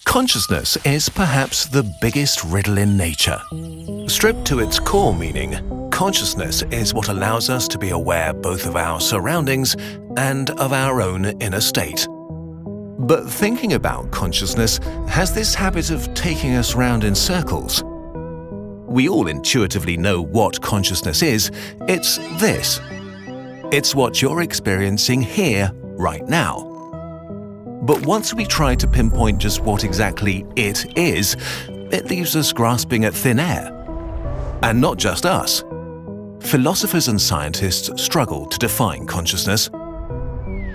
Consciousness is perhaps the biggest riddle in nature. Stripped to its core meaning, consciousness is what allows us to be aware both of our surroundings and of our own inner state. But thinking about consciousness has this habit of taking us round in circles. We all intuitively know what consciousness is. It's this. It's what you're experiencing here, right now. But once we try to pinpoint just what exactly it is, it leaves us grasping at thin air. And not just us. Philosophers and scientists struggle to define consciousness.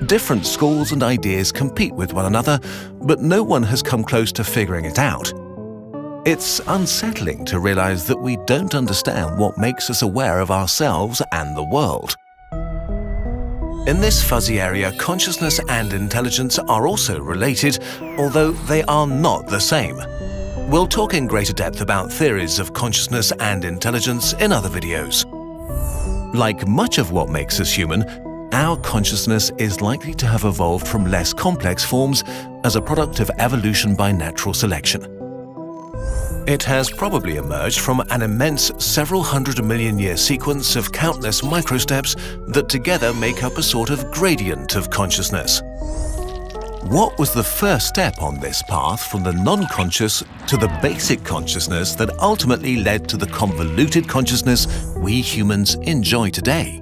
Different schools and ideas compete with one another, but no one has come close to figuring it out. It's unsettling to realize that we don't understand what makes us aware of ourselves and the world. In this fuzzy area, consciousness and intelligence are also related, although they are not the same. We'll talk in greater depth about theories of consciousness and intelligence in other videos. Like much of what makes us human, our consciousness is likely to have evolved from less complex forms as a product of evolution by natural selection. It has probably emerged from an immense several hundred million year sequence of countless microsteps that together make up a sort of gradient of consciousness. What was the first step on this path from the non-conscious to the basic consciousness that ultimately led to the convoluted consciousness we humans enjoy today?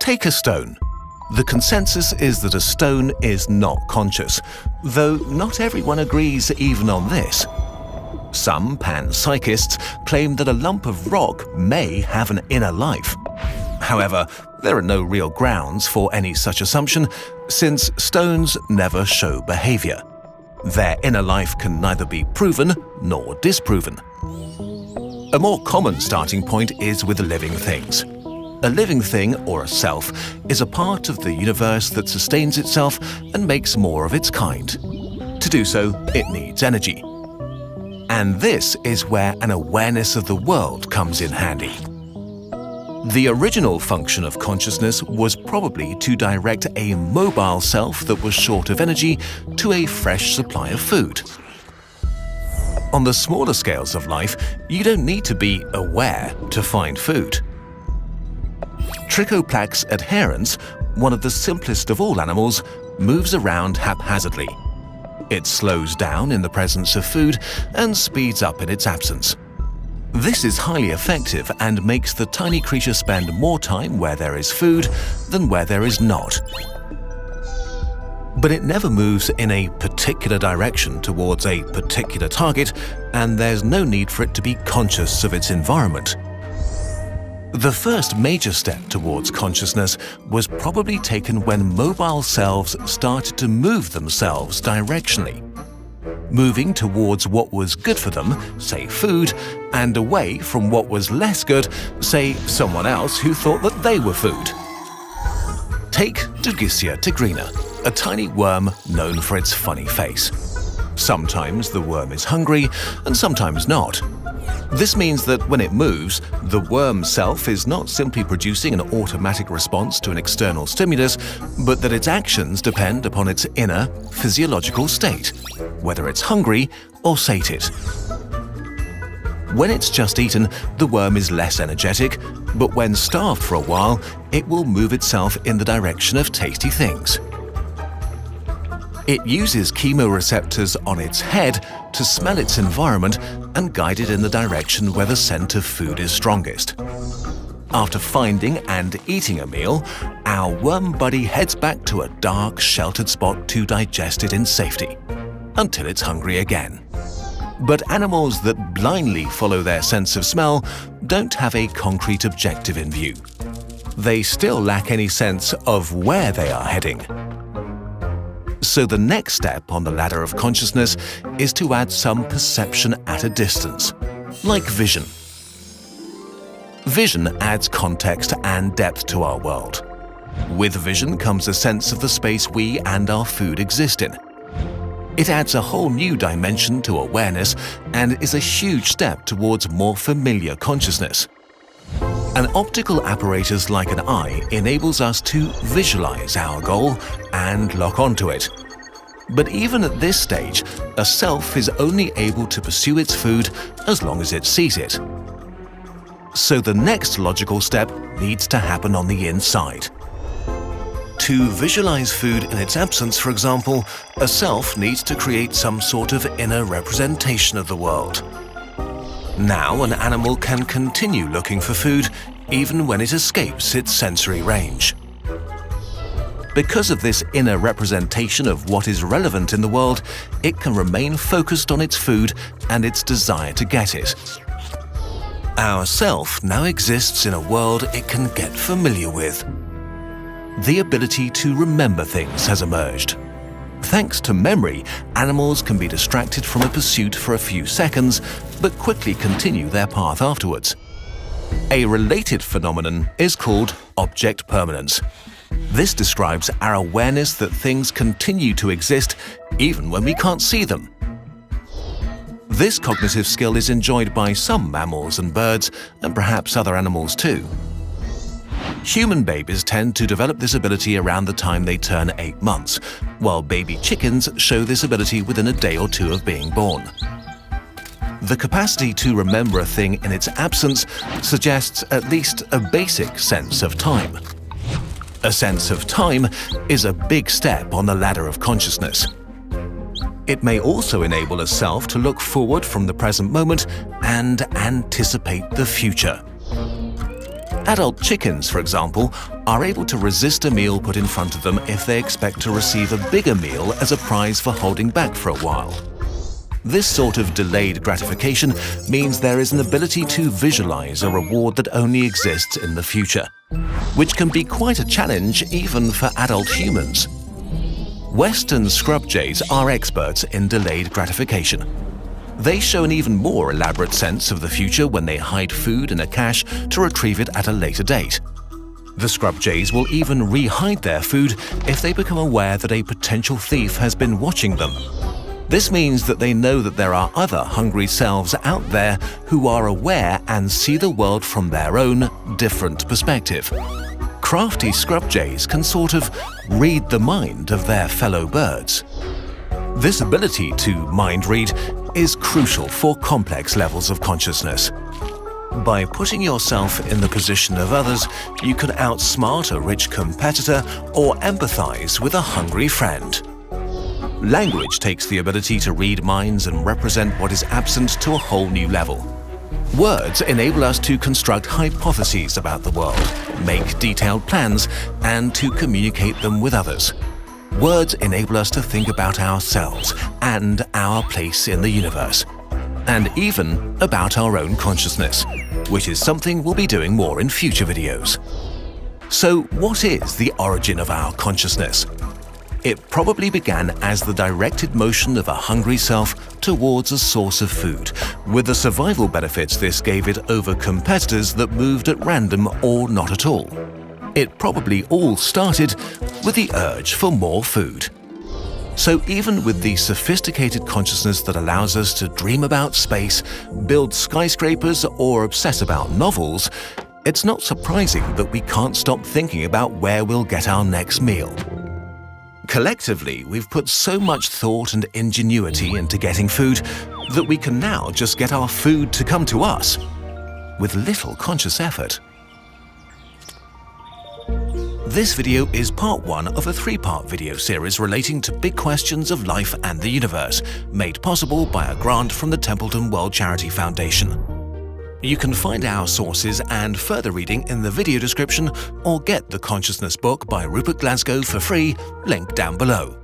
Take a stone. The consensus is that a stone is not conscious, though not everyone agrees even on this. Some panpsychists claim that a lump of rock may have an inner life. However, there are no real grounds for any such assumption, since stones never show behavior. Their inner life can neither be proven nor disproven. A more common starting point is with living things. A living thing, or a self, is a part of the universe that sustains itself and makes more of its kind. To do so, it needs energy. And this is where an awareness of the world comes in handy. The original function of consciousness was probably to direct a mobile self that was short of energy to a fresh supply of food. On the smaller scales of life, you don't need to be aware to find food. Trichoplax adherens, one of the simplest of all animals, moves around haphazardly. It slows down in the presence of food and speeds up in its absence. This is highly effective and makes the tiny creature spend more time where there is food than where there is not. But it never moves in a particular direction towards a particular target, and there's no need for it to be conscious of its environment. The first major step towards consciousness was probably taken when mobile selves started to move themselves directionally, moving towards what was good for them, say food, and away from what was less good, say someone else who thought that they were food. Take Dugicia tigrina, a tiny worm known for its funny face. Sometimes the worm is hungry and sometimes not. This means that when it moves, the worm self is not simply producing an automatic response to an external stimulus, but that its actions depend upon its inner physiological state, whether it's hungry or sated. When it's just eaten, the worm is less energetic, but when starved for a while, it will move itself in the direction of tasty things. It uses chemoreceptors on its head to smell its environment and guide it in the direction where the scent of food is strongest. After finding and eating a meal, our worm buddy heads back to a dark, sheltered spot to digest it in safety, until it's hungry again. But animals that blindly follow their sense of smell don't have a concrete objective in view. They still lack any sense of where they are heading. So the next step on the ladder of consciousness is to add some perception at a distance, like vision. Vision adds context and depth to our world. With vision comes a sense of the space we and our food exist in. It adds a whole new dimension to awareness and is a huge step towards more familiar consciousness. An optical apparatus like an eye enables us to visualize our goal and lock onto it. But even at this stage, a self is only able to pursue its food as long as it sees it. So the next logical step needs to happen on the inside. To visualize food in its absence, for example, a self needs to create some sort of inner representation of the world. Now an animal can continue looking for food even when it escapes its sensory range. Because of this inner representation of what is relevant in the world, it can remain focused on its food and its desire to get it. Our self now exists in a world it can get familiar with. The ability to remember things has emerged. Thanks to memory, animals can be distracted from a pursuit for a few seconds, but quickly continue their path afterwards. A related phenomenon is called object permanence. This describes our awareness that things continue to exist even when we can't see them. This cognitive skill is enjoyed by some mammals and birds, and perhaps other animals too. Human babies tend to develop this ability around the time they turn 8 months, while baby chickens show this ability within a day or two of being born. The capacity to remember a thing in its absence suggests at least a basic sense of time. A sense of time is a big step on the ladder of consciousness. It may also enable a self to look forward from the present moment and anticipate the future. Adult chickens, for example, are able to resist a meal put in front of them if they expect to receive a bigger meal as a prize for holding back for a while. This sort of delayed gratification means there is an ability to visualize a reward that only exists in the future, which can be quite a challenge even for adult humans. Western scrub jays are experts in delayed gratification. They show an even more elaborate sense of the future when they hide food in a cache to retrieve it at a later date. The scrub jays will even re-hide their food if they become aware that a potential thief has been watching them. This means that they know that there are other hungry selves out there who are aware and see the world from their own different perspective. Crafty scrub jays can sort of read the mind of their fellow birds. This ability to mind read is crucial for complex levels of consciousness. By putting yourself in the position of others, you can outsmart a rich competitor or empathize with a hungry friend. Language takes the ability to read minds and represent what is absent to a whole new level. Words enable us to construct hypotheses about the world, make detailed plans, and to communicate them with others. Words enable us to think about ourselves and our place in the universe, and even about our own consciousness, which is something we'll be doing more in future videos. So, what is the origin of our consciousness? It probably began as the directed motion of a hungry self towards a source of food, with the survival benefits this gave it over competitors that moved at random or not at all. It probably all started with the urge for more food. So even with the sophisticated consciousness that allows us to dream about space, build skyscrapers, or obsess about novels, it's not surprising that we can't stop thinking about where we'll get our next meal. Collectively, we've put so much thought and ingenuity into getting food that we can now just get our food to come to us with little conscious effort. This video is part 1 of a 3-part video series relating to big questions of life and the universe, made possible by a grant from the Templeton World Charity Foundation. You can find our sources and further reading in the video description, or get The Consciousness book by Rupert Glasgow for free, link down below.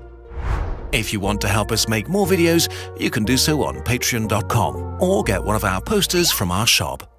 If you want to help us make more videos, you can do so on patreon.com or get one of our posters from our shop.